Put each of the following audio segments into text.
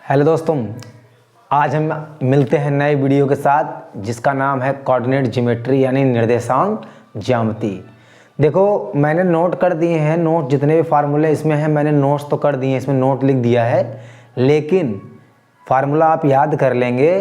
Hello दोस्तों, आज हम मिलते हैं नए वीडियो के साथ जिसका नाम है कोऑर्डिनेट ज्योमेट्री यानी निर्देशांक ज्यामिति। देखो, मैंने नोट कर दिए हैं, नोट जितने भी फार्मूले इसमें हैं मैंने नोट्स तो कर दिए हैं, इसमें नोट लिख दिया है, लेकिन फार्मूला आप याद कर लेंगे।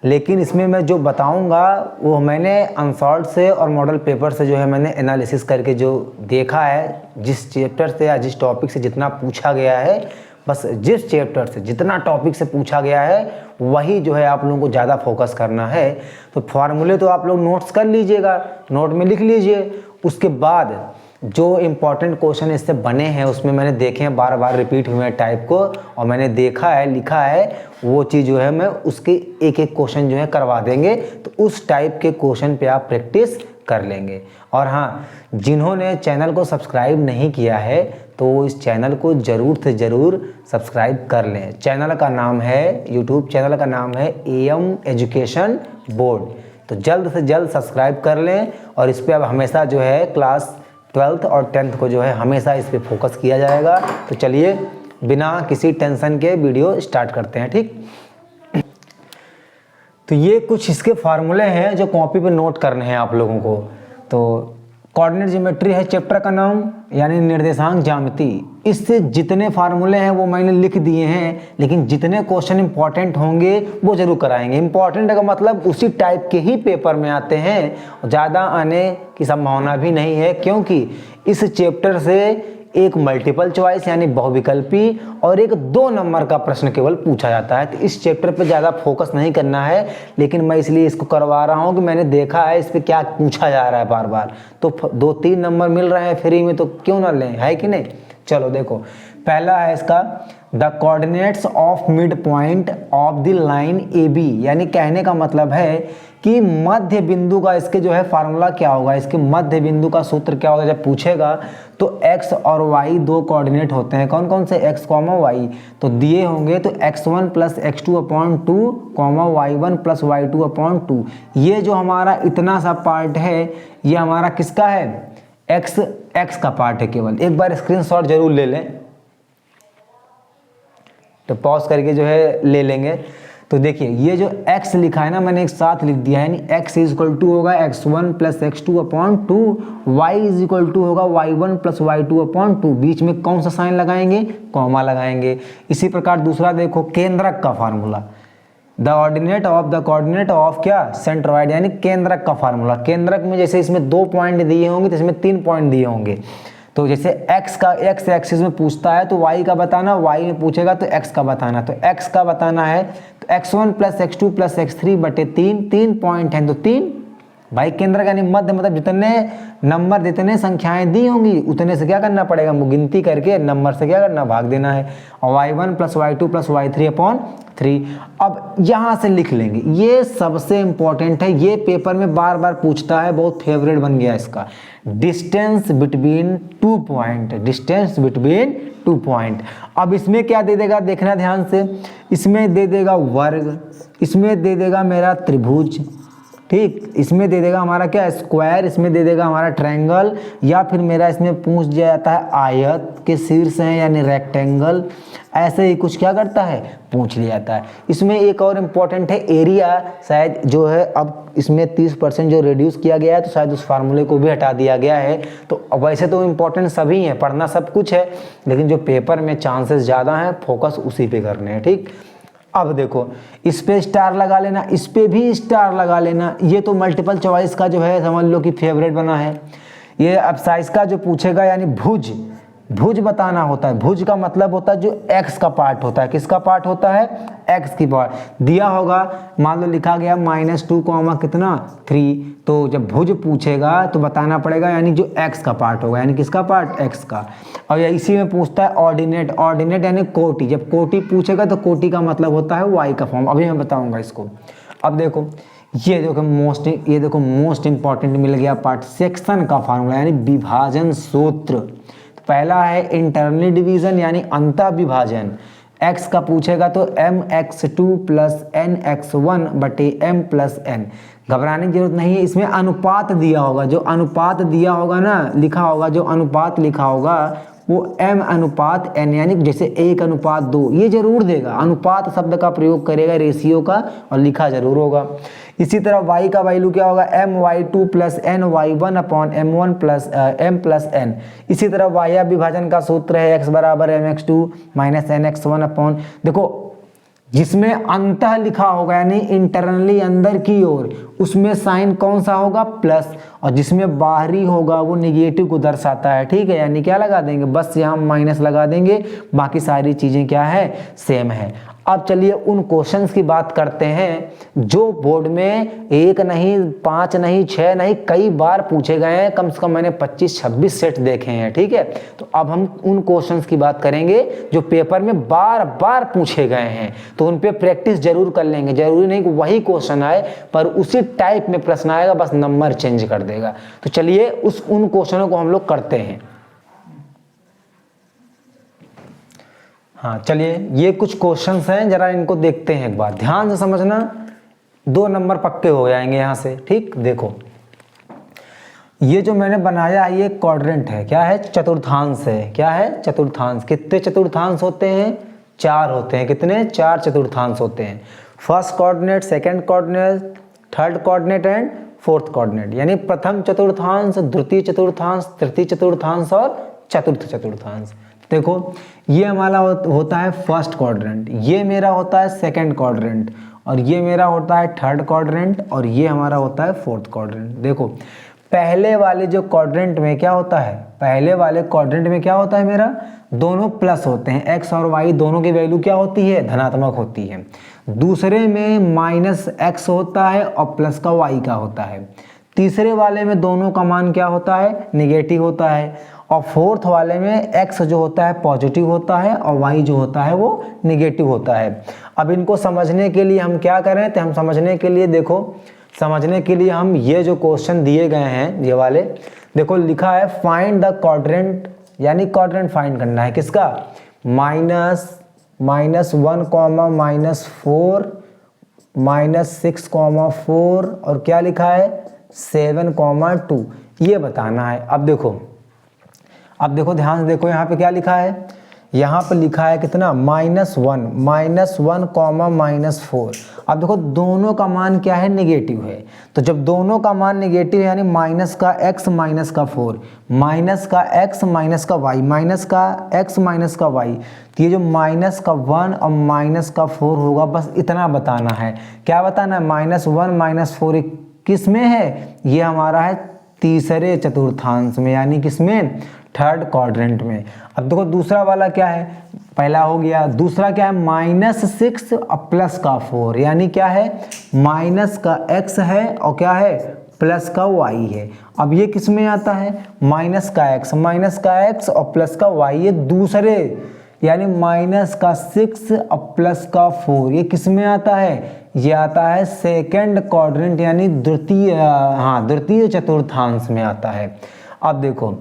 लेकिन इसमें मैं जो बताऊंगा वो मैंने अनसॉल्व से और मॉडल पेपर से जो है मैंने एनालिसिस करके जो देखा है, जिस चैप्टर से या जिस टॉपिक से जितना पूछा गया है, बस जिस चैप्टर से जितना टॉपिक से पूछा गया है वही जो है आप लोगों को ज़्यादा फोकस करना है। तो फार्मूले तो आप लोग नोट्स कर लीजिएगा, नोट में लिख लीजिए। उसके बाद जो इम्पोर्टेंट क्वेश्चन इससे बने हैं उसमें मैंने देखे हैं, बार बार रिपीट हुए हैं टाइप को, और मैंने देखा है, लिखा है, वो चीज़ जो है मैं उसके एक एक क्वेश्चन जो है करवा देंगे। तो उस टाइप के क्वेश्चन पे आप प्रैक्टिस कर लेंगे। और हाँ, जिन्होंने चैनल को सब्सक्राइब नहीं किया है तो वो इस चैनल को ज़रूर से ज़रूर सब्सक्राइब कर लें। चैनल का नाम है, यूट्यूब चैनल का नाम है AM एजुकेशन बोर्ड। तो जल्द से जल्द सब्सक्राइब कर लें, और इस पर अब हमेशा जो है क्लास 12th और 10th को जो है हमेशा इस पर फोकस किया जाएगा। तो चलिए बिना किसी टेंशन के वीडियो स्टार्ट करते हैं, ठीक। तो ये कुछ इसके फार्मूले हैं जो कॉपी पे नोट करने हैं आप लोगों को। तो कोऑर्डिनेट ज्योमेट्री है चैप्टर का नाम, यानी निर्देशांक ज्यामिति। इससे जितने फार्मूले हैं वो मैंने लिख दिए हैं, लेकिन जितने क्वेश्चन इंपॉर्टेंट होंगे वो जरूर कराएंगे। इंपॉर्टेंट का मतलब उसी टाइप के ही पेपर में आते हैं, ज़्यादा आने की संभावना भी नहीं है, क्योंकि इस चैप्टर से एक मल्टीपल चॉइस यानी बहुविकल्पी और एक 2 नंबर का प्रश्न केवल पूछा जाता है। तो इस चैप्टर पे ज़्यादा फोकस नहीं करना है, लेकिन मैं इसलिए इसको करवा रहा हूँ कि मैंने देखा है इस पे क्या पूछा जा रहा है बार बार। तो 2-3 नंबर मिल रहे हैं फ्री में, तो क्यों ना लें, है कि नहीं। चलो देखो, पहला है इसका the coordinates of mid point of the line AB, यानी कहने का मतलब है कि मध्य बिंदु का इसके जो है फार्मूला क्या होगा, इसके मध्य बिंदु का सूत्र क्या होगा। जब पूछेगा तो x और y 2 कोऑर्डिनेट होते हैं, कौन कौन से, x, y, तो दिए होंगे तो x1 + x2/2, y1 + y2/2। ये जो हमारा इतना सा पार्ट है ये हमारा किसका है, x का पार्ट है केवल। एक बार स्क्रीनशॉट जरूर ले लें, तो पॉज करके जो है ले लेंगे। तो देखिए ये जो x लिखा है ना, मैंने एक साथ लिख दिया है, यानी x = होगा x1 + x2/2, y = होगा y1 + y2/2। बीच में कौन सा साइन लगाएंगे, कॉमा लगाएंगे। इसी प्रकार दूसरा देखो, केंद्रक का फार्मूला, द ऑर्डिनेट ऑफ क्या, सेंट्रॉइड, यानी केंद्रक का फार्मूला। केंद्रक में जैसे इसमें 2 पॉइंट दिए होंगे तो इसमें 3 पॉइंट दिए होंगे। तो जैसे x एक्सिस में पूछता है तो y का बताना, y में पूछेगा तो x का बताना। तो x का बताना है तो x1 + x2 + x3/3, 3 पॉइंट हैं तो 3। भाई केंद्र का मध्य मतलब जितने नंबर, जितने संख्याएं दी होंगी उतने से क्या करना पड़ेगा, गिनती करके नंबर से क्या करना, भाग देना है। और y1 + y2 + y3/3। अब यहाँ से लिख लेंगे, ये सबसे इंपॉर्टेंट है, ये पेपर में बार बार पूछता है, बहुत फेवरेट बन गया इसका। Distance between 2 point, distance between 2 point. अब इसमें क्या दे देगा, देखना ध्यान से, इसमें दे देगा वर्ग, इसमें दे देगा मेरा त्रिभुज, ठीक, इसमें दे देगा हमारा क्या, स्क्वायर, इसमें दे देगा हमारा ट्रायंगल, या फिर मेरा इसमें पूछ जाता है आयत के शीर्ष हैं यानी रेक्टेंगल। ऐसे ही कुछ क्या करता है, पूछ लिया जाता है। इसमें एक और इम्पॉर्टेंट है एरिया, शायद जो है अब इसमें 30% जो रिड्यूस किया गया है तो शायद उस फार्मूले को भी हटा दिया गया है। तो वैसे तो इम्पॉर्टेंट सभी हैं, पढ़ना सब कुछ है, लेकिन जो पेपर में चांसेस ज़्यादा हैं फोकस उसी पे करने हैं, ठीक। अब देखो, इस पे स्टार लगा लेना, इस पे भी स्टार लगा लेना। ये तो मल्टीपल चॉइस का जो है समझ लो कि फेवरेट बना है। ये अब साइज का जो पूछेगा यानी भुज, भुज बताना होता है। भुज का मतलब होता है जो x का पार्ट होता है, किसका पार्ट होता है, x की पार्ट दिया होगा। मान लो लिखा गया -2, कितना 3, तो जब भुज पूछेगा तो बताना पड़ेगा यानी जो x का पार्ट होगा, यानी किसका पार्ट, x का। और इसी में पूछता है ऑर्डिनेट, ऑर्डिनेट यानी कोटि। जब कोटि पूछेगा तो कोटि का मतलब होता है y का फॉर्म, अभी मैं बताऊंगा इसको। अब देखो ये देखो मोस्ट इंपॉर्टेंट मिल गया पार्ट, सेक्शन का फार्मूला यानी विभाजन सूत्र। पहला है इंटरनल डिवीजन यानी अंतः विभाजन। x का पूछेगा तो mx2 + nx1/m + n। घबराने की जरूरत नहीं है, इसमें अनुपात दिया होगा, जो अनुपात दिया होगा ना, लिखा होगा, जो अनुपात लिखा होगा वो m अनुपात n, यानी जैसे 1:2 ये जरूर देगा, अनुपात शब्द का प्रयोग करेगा, रेशियो का, और लिखा जरूर होगा। इसी तरह y का वैल्यू क्या होगा, my2 plus n y1 upon m1 plus m plus n। इसी तरह y विभाजन का सूत्र है x बराबर mx2 माइनस nx1 अपॉन, देखो जिसमें अंतः लिखा होगा यानी इंटरनली अंदर की ओर, उसमें साइन कौन सा होगा, प्लस, और जिसमें बाहरी होगा वो निगेटिव को दर्शाता है, ठीक है। यानी क्या लगा देंगे, बस यहाँ माइनस लगा देंगे, बाकी सारी चीजें क्या है, सेम है। अब चलिए उन क्वेश्चंस की बात करते हैं जो बोर्ड में 1 नहीं 5 नहीं 6 नहीं कई बार पूछे गए हैं, कम से कम मैंने 25-26 सेट देखे हैं, ठीक है। तो अब हम उन क्वेश्चंस की बात करेंगे जो पेपर में बार बार पूछे गए हैं, तो उन पे प्रैक्टिस जरूर कर लेंगे। जरूरी नहीं कि वही क्वेश्चन आए, पर उसी टाइप में प्रश्न आएगा, बस नंबर चेंज कर देगा। तो चलिए उन क्वेश्चनों को हम लोग करते हैं। हाँ चलिए, ये कुछ क्वेश्चंस हैं, जरा इनको देखते हैं एक बार, ध्यान से समझना, 2 नंबर पक्के हो जाएंगे यहाँ से, ठीक। देखो ये जो मैंने बनाया है ये क्वाड्रेंट है, क्या है, चतुर्थांश है, क्या है, चतुर्थांश। कितने चतुर्थांश होते हैं, 4 होते हैं। कितने, 4 चतुर्थांश होते हैं। First coordinate, second coordinate, third coordinate and fourth coordinate, यानी प्रथम चतुर्थांश, द्वितीय चतुर्थांश, तृतीय चतुर्थांश और चतुर्थ चतुर्थांश। देखो ये हमारा होता है फर्स्ट क्वाड्रेंट, ये मेरा होता है सेकंड क्वाड्रेंट, और ये मेरा होता है थर्ड क्वाड्रेंट, और ये हमारा होता है फोर्थ क्वाड्रेंट। देखो पहले वाले जो क्वाड्रेंट में क्या होता है, पहले वाले क्वाड्रेंट में क्या होता है, मेरा दोनों प्लस होते हैं, एक्स और वाई दोनों की वैल्यू क्या होती है, धनात्मक होती है। दूसरे में माइनस एक्स होता है और प्लस का वाई का होता है। तीसरे वाले में दोनों का मान क्या होता है, निगेटिव होता है। और फोर्थ वाले में x जो होता है पॉजिटिव होता है और y जो होता है वो निगेटिव होता है। अब इनको समझने के लिए हम क्या करें, तो हम समझने के लिए, देखो समझने के लिए हम ये जो क्वेश्चन दिए गए हैं ये वाले, देखो लिखा है फाइंड द क्वाड्रेंट, यानी क्वाड्रेंट फाइंड करना है किसका, -1, -4, -6, और क्या लिखा है 7, 2, ये बताना है। अब देखो ध्यान से देखो, यहाँ पे क्या लिखा है, यहाँ पे लिखा है कितना, -1, -4। अब देखो दोनों का मान क्या है, नेगेटिव है। तो जब दोनों का मान नेगेटिव है, यानी माइनस का x माइनस का 4, माइनस का x माइनस का y, माइनस का x माइनस का y, तो ये जो माइनस का 1 और माइनस का 4 होगा, बस इतना बताना है। क्या बताना है, -1 -4 किस में है, ये हमारा है तीसरे चतुर्थांश में, यानी किसमें, थर्ड क्वाड्रेंट में। अब देखो दूसरा वाला क्या है, पहला हो गया, दूसरा क्या है, -6 और प्लस का 4, यानी क्या है, माइनस का x है और क्या है, प्लस का y है। अब ये किस में आता है, माइनस का x और प्लस का y, ये दूसरे, यानी -6 और प्लस का 4, ये किस में आता है, ये आता है सेकंड क्वाड्रेंट, यानी द्वितीय चतुर्थांश में आता है। अब देखो,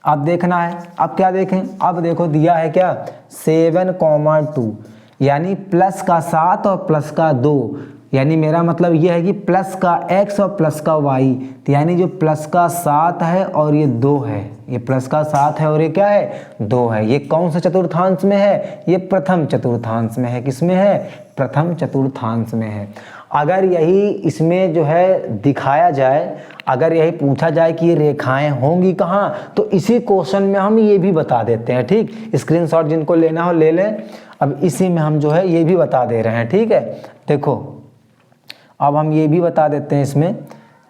अब देखना है, अब क्या देखें, अब देखो दिया है क्या, 7, 2, यानी प्लस का 7 और प्लस का 2, यानी मेरा मतलब ये है कि प्लस का x और प्लस का y, तो यानी जो प्लस का 7 है और ये 2 है, ये प्लस का 7 है और ये क्या है, 2 है। ये कौन सा चतुर्थांश में है, ये प्रथम चतुर्थांश में है। किस में है, प्रथम चतुर्थांश में है। अगर यही इसमें जो है दिखाया जाए, अगर यही पूछा जाए कि ये रेखाएं होंगी कहाँ, तो इसी क्वेश्चन में हम ये भी बता देते हैं, ठीक। स्क्रीनशॉट जिनको लेना हो ले लें। अब इसी में हम जो है ये भी बता दे रहे हैं, ठीक है। देखो अब हम ये भी बता देते हैं इसमें।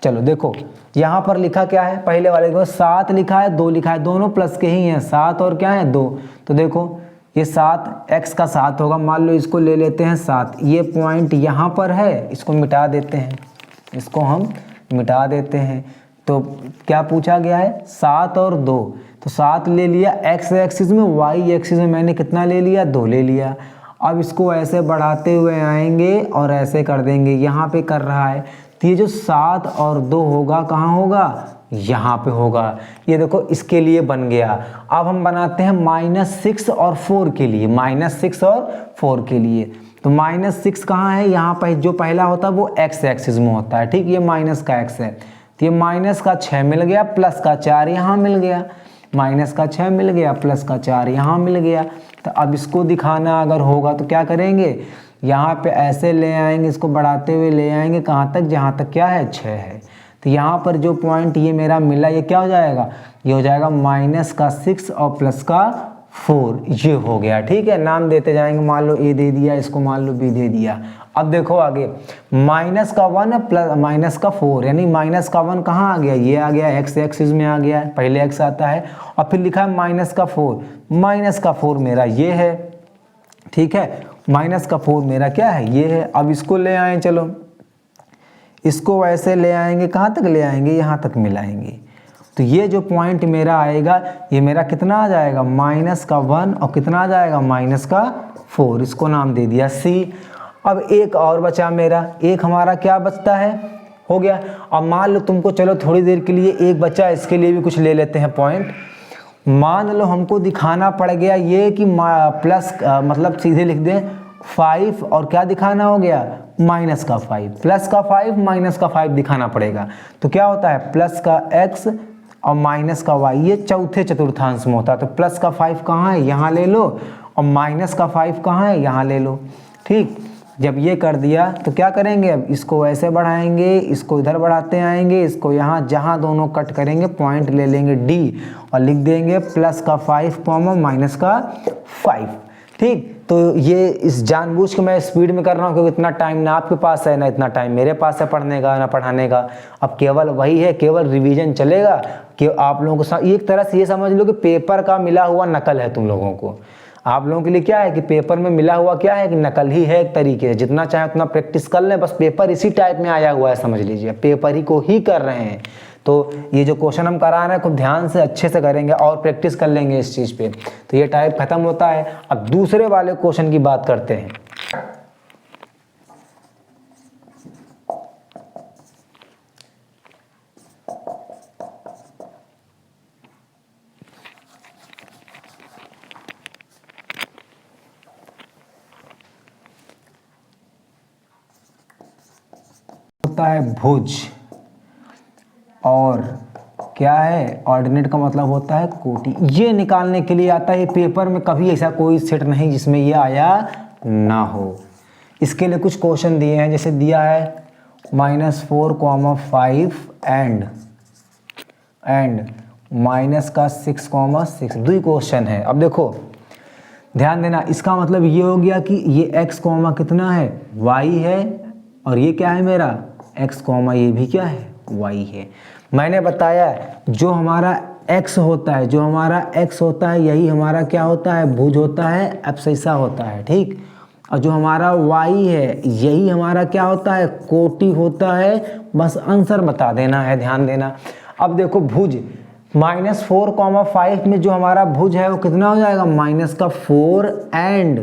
चलो देखो यहाँ पर लिखा क्या है, पहले वाले को 7 लिखा है, 2 लिखा है, दोनों प्लस के ही हैं, 7 और क्या है 2। तो देखो ये 7 x का 7 होगा, मान लो इसको ले लेते हैं 7, ये पॉइंट यहाँ पर है, इसको मिटा देते हैं, इसको हम मिटा देते हैं। तो क्या पूछा गया है, 7 और 2, तो 7 ले लिया x एक्सिस में, y एक्सिस में मैंने कितना ले लिया, 2 ले लिया। अब इसको ऐसे बढ़ाते हुए आएंगे और ऐसे कर देंगे, यहाँ पे कर रहा है, तो ये जो 7 और 2 होगा कहाँ होगा, यहाँ पे होगा। ये देखो इसके लिए बन गया। अब हम बनाते हैं -6 और 4 के लिए, -6 और 4 के लिए। तो -6 कहाँ है, यहाँ पर जो पहला होता है वो x एक्सिस में होता है, ठीक। ये माइनस का x है, तो ये माइनस का 6 मिल गया, प्लस का 4 यहाँ मिल गया। माइनस का 6 मिल गया, प्लस का 4 यहाँ मिल गया। तो अब इसको दिखाना अगर होगा तो क्या करेंगे, यहाँ पे ऐसे ले आएंगे, इसको बढ़ाते हुए ले आएंगे कहाँ तक, जहाँ तक क्या है 6 है। तो यहाँ पर जो पॉइंट ये मेरा मिला ये क्या हो जाएगा, ये हो जाएगा माइनस का 6 और प्लस का 4, ये हो गया। ठीक है, नाम देते जाएंगे, मान लो ए दे दिया, इसको मान लो बी दे दिया। अब देखो आगे, माइनस का 1 प्लस माइनस का 4, यानी माइनस का 1 कहाँ आ गया, ये आ गया, एक्स एक्सिस में आ गया है, पहले एक्स आता है, और फिर लिखा है माइनस का 4, माइनस का 4 मेरा ये है। ठीक है, माइनस का 4 मेरा क्या है, ये है। अब इसको ले आए, चलो इसको वैसे ले आएंगे, कहाँ तक ले आएंगे, यहाँ तक मिलाएंगे। तो ये जो पॉइंट मेरा आएगा ये मेरा कितना आ जाएगा, माइनस का 1 और कितना आ जाएगा, माइनस का 4, इसको नाम दे दिया सी। अब एक और बचा मेरा, एक हमारा क्या बचता है, हो गया। अब मान लो तुमको, चलो थोड़ी देर के लिए एक बचा, इसके लिए भी कुछ ले लेते हैं पॉइंट। मान लो हमको दिखाना पड़ गया ये कि प्लस मतलब सीधे लिख दें 5 और क्या दिखाना हो गया, माइनस का 5, प्लस का 5 माइनस का 5 दिखाना पड़ेगा। तो क्या होता है, प्लस का x और माइनस का y, ये चौथे चतुर्थांश में होता है। तो प्लस का 5 कहाँ है, यहाँ ले लो, और माइनस का 5 कहाँ है, यहाँ ले लो। ठीक, जब ये कर दिया तो क्या करेंगे, अब इसको ऐसे बढ़ाएंगे, इसको इधर बढ़ाते आएंगे, इसको यहाँ जहाँ दोनों कट करेंगे पॉइंट ले लेंगे D और लिख देंगे प्लस का 5 कॉमा माइनस का 5। ठीक, तो ये इस जानबूझ के मैं स्पीड में कर रहा हूँ क्योंकि इतना टाइम ना आपके पास है ना इतना टाइम मेरे पास है पढ़ने का ना पढ़ाने का। अब केवल वही है, केवल रिवीजन चलेगा कि आप लोगों को एक तरह से ये समझ लो कि पेपर का मिला हुआ नकल है तुम लोगों को। आप लोगों के लिए क्या है कि पेपर में मिला हुआ क्या है कि नकल ही है एक तरीके से, जितना चाहे उतना प्रैक्टिस कर लें, बस पेपर इसी टाइप में आया हुआ है, समझ लीजिए पेपर ही को ही कर रहे हैं। तो ये जो क्वेश्चन हम करा रहे हैं खूब ध्यान से अच्छे से करेंगे और प्रैक्टिस कर लेंगे इस चीज़ पे, तो ये टाइप खत्म होता है। अब दूसरे वाले क्वेश्चन की बात करते हैं। होता है भुज और क्या है, ऑर्डिनेट का मतलब होता है कोटि। ये निकालने के लिए आता है पेपर में, कभी ऐसा कोई सेट नहीं जिसमें ये आया ना हो। इसके लिए कुछ क्वेश्चन दिए हैं, जैसे दिया है -4,5 एंड माइनस का 6,6, 2 क्वेश्चन है। अब देखो ध्यान देना, इसका मतलब ये हो गया कि ये x कॉमा कितना है, y है, और ये क्या है मेरा x कॉमा ये भी क्या है, y है। मैंने बताया जो हमारा x होता है, जो हमारा x होता है यही हमारा क्या होता है, भुज होता है, एब्सिसा होता है। ठीक, और जो हमारा y है यही हमारा क्या होता है, कोटि होता है। बस आंसर बता देना है, ध्यान देना। अब देखो भुज -4,5 में जो हमारा भुज है वो कितना हो जाएगा, माइनस का 4 एंड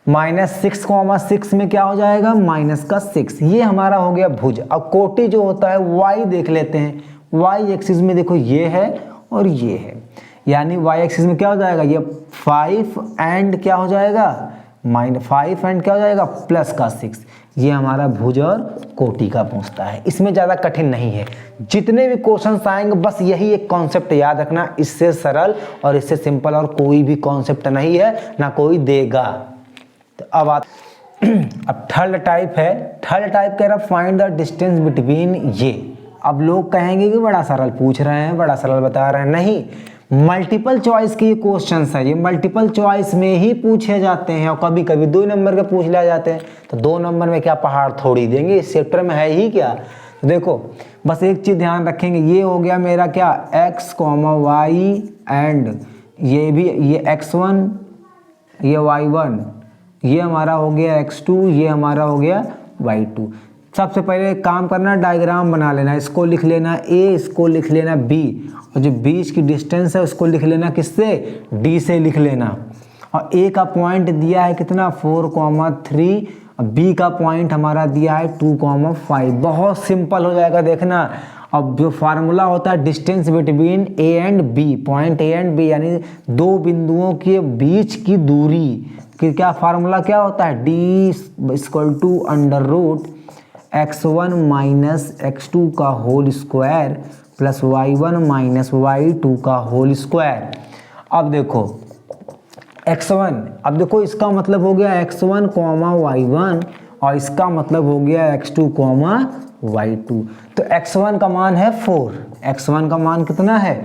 -6,6 में क्या हो जाएगा, माइनस का 6। ये हमारा हो गया भुज। अब कोटि जो होता है y देख लेते हैं, y एक्सिस में देखो ये है और ये है, यानी y एक्सिस में क्या हो जाएगा, ये 5 एंड क्या हो जाएगा, -5 एंड क्या हो जाएगा, प्लस का 6। ये हमारा भुज और कोटि का पूछता है। इसमें ज़्यादा कठिन नहीं है, जितने भी क्वेश्चंस आएंगे बस यही एक कॉन्सेप्ट याद रखना, इससे सरल और इससे सिंपल और कोई भी कॉन्सेप्ट नहीं है, ना कोई देगा। तो अब थर्ड टाइप है, थर्ड टाइप कह रहा फाइंड द डिस्टेंस बिटवीन ये। अब लोग कहेंगे कि बड़ा सरल पूछ रहे हैं, बड़ा सरल बता रहे हैं, नहीं, मल्टीपल चॉइस के ये क्वेश्चंस है, ये मल्टीपल चॉइस में ही पूछे जाते हैं और कभी कभी 2 नंबर के पूछ लिया जाते हैं। तो 2 नंबर में क्या पहाड़ थोड़ी देंगे, इस चैप्टर में है ही क्या। तो देखो बस एक चीज़ ध्यान रखेंगे, ये हो गया मेरा क्या, x, y एंड ये भी, ये x1, ये y1, ये हमारा हो गया x2, ये हमारा हो गया y2। सबसे पहले काम करना, डायग्राम बना लेना, इसको लिख लेना a, इसको लिख लेना b, और जो बीच की डिस्टेंस है उसको लिख लेना किससे, d से लिख लेना। और a का पॉइंट दिया है कितना, 4,3, और b का पॉइंट हमारा दिया है 2,5। बहुत सिंपल हो जाएगा, देखना। अब जो फार्मूला होता है distance between a and b, point a and b यानी 2 बिंदुओं के बीच की दूरी कि क्या फार्मूला क्या होता है, d = √x1 - x2 का whole square plus y1 minus y2 का होल स्क्वायर। अब देखो x1, अब देखो इसका मतलब हो गया x1 कॉमा y1 और इसका मतलब हो गया x2 कॉमा y2। तो x1 का मान है 4, x1 का मान कितना है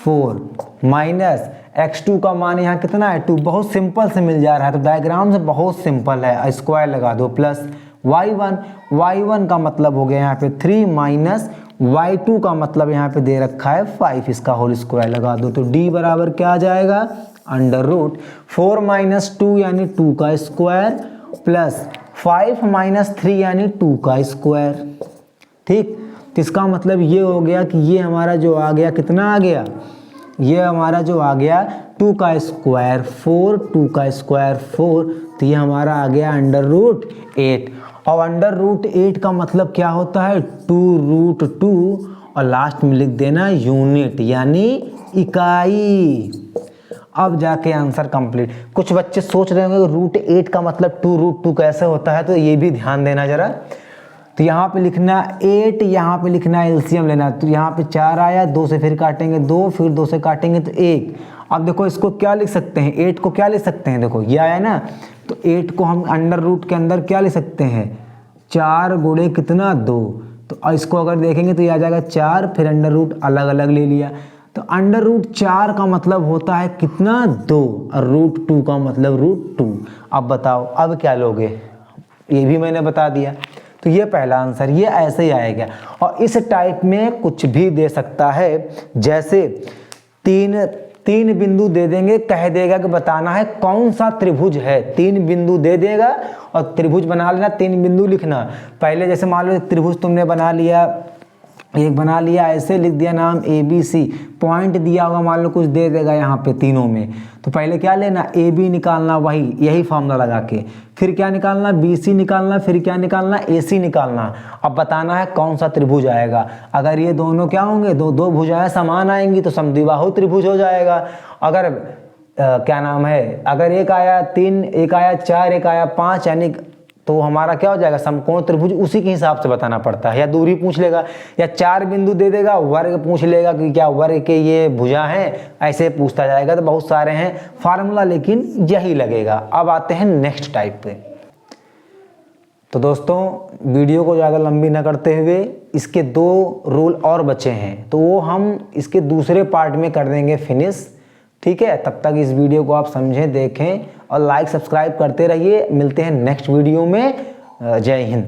4 माइनस x2 का मान यहाँ कितना है 2। बहुत सिंपल से मिल जा रहा है, तो डायग्राम से बहुत सिंपल है, स्क्वायर लगा दो प्लस y1 का मतलब हो गया यहाँ पे 3 माइनस y2 का मतलब यहाँ पे दे रखा है 5, इसका होल स्क्वायर लगा दो। तो d बराबर क्या आ जाएगा अंडर रूट 4 माइनस 2 यानी 2 का स्क्वायर प्लस 5 माइनस 3 यानी 2 का स्क्वायर। ठीक, तो इसका मतलब ये हो गया कि ये हमारा जो आ गया कितना आ गया, ये हमारा जो आ गया 2 का स्क्वायर 4, 2 का स्क्वायर 4, तो ये हमारा आ गया अंडर रूट 8। और अंडर रूट 8 का मतलब क्या होता है 2√2 और लास्ट में लिख देना यूनिट यानी इकाई। अब जाके आंसर कंप्लीट। कुछ बच्चे सोच रहे होंगे रूट 8 का मतलब 2√2 कैसे होता है, तो ये भी ध्यान देना जरा। तो यहाँ पे लिखना 8, यहाँ पे लिखना एलसीएम लेना। तो यहाँ पे 4 आया, 2 से फिर काटेंगे 2, फिर 2 से काटेंगे तो 1। अब देखो इसको क्या लिख सकते हैं, 8 को क्या लिख सकते हैं, देखो ये आया ना, तो 8 को हम अंडर रूट के अंदर क्या लिख सकते हैं 4 गुणे कितना 2। तो इसको अगर देखेंगे तो ये आ जाएगा 4, फिर अंडर रूट अलग अलग ले लिया। तो अंडर रूट 4 का मतलब होता है कितना 2 और रूट 2 का मतलब रूट 2। अब बताओ अब क्या लोगे, ये भी मैंने बता दिया। तो ये पहला आंसर, ये ऐसे ही आएगा। और इस टाइप में कुछ भी दे सकता है, जैसे तीन बिंदु दे देंगे, कह देगा कि बताना है कौन सा त्रिभुज है। 3 बिंदु दे देगा और त्रिभुज बना लेना, 3 बिंदु लिखना। पहले जैसे मान लो त्रिभुज तुमने बना लिया, एक बना लिया, ऐसे लिख दिया नाम ABC, पॉइंट दिया होगा, मान लो कुछ दे देगा यहाँ पे तीनों में, तो पहले क्या लेना AB निकालना, वही यही फॉर्मूला लगा के, फिर क्या निकालना BC निकालना, फिर क्या निकालना AC निकालना। अब बताना है कौन सा त्रिभुज आएगा। अगर ये दोनों क्या होंगे, दो भुजाएं समान आएंगी तो समद्विबाहु त्रिभुज हो जाएगा। अगर क्या नाम है, अगर एक आया 3, एक आया 4, एक आया 5, यानी तो हमारा क्या हो जाएगा समकोण त्रिभुज। उसी के हिसाब से बताना पड़ता है, या दूरी पूछ लेगा, या 4 बिंदु दे देगा, वर्ग पूछ लेगा कि क्या वर्ग के ये भुजा हैं, ऐसे पूछता जाएगा। तो बहुत सारे हैं फार्मूला, लेकिन यही लगेगा। अब आते हैं नेक्स्ट टाइप पे। तो दोस्तों वीडियो को ज़्यादा लंबी न करते हुए, इसके 2 रूल और बचे हैं, तो वो हम इसके दूसरे पार्ट में कर देंगे फिनिश। ठीक है, तब तक इस वीडियो को आप समझें, देखें और लाइक सब्सक्राइब करते रहिए। मिलते हैं नेक्स्ट वीडियो में। जय हिंद।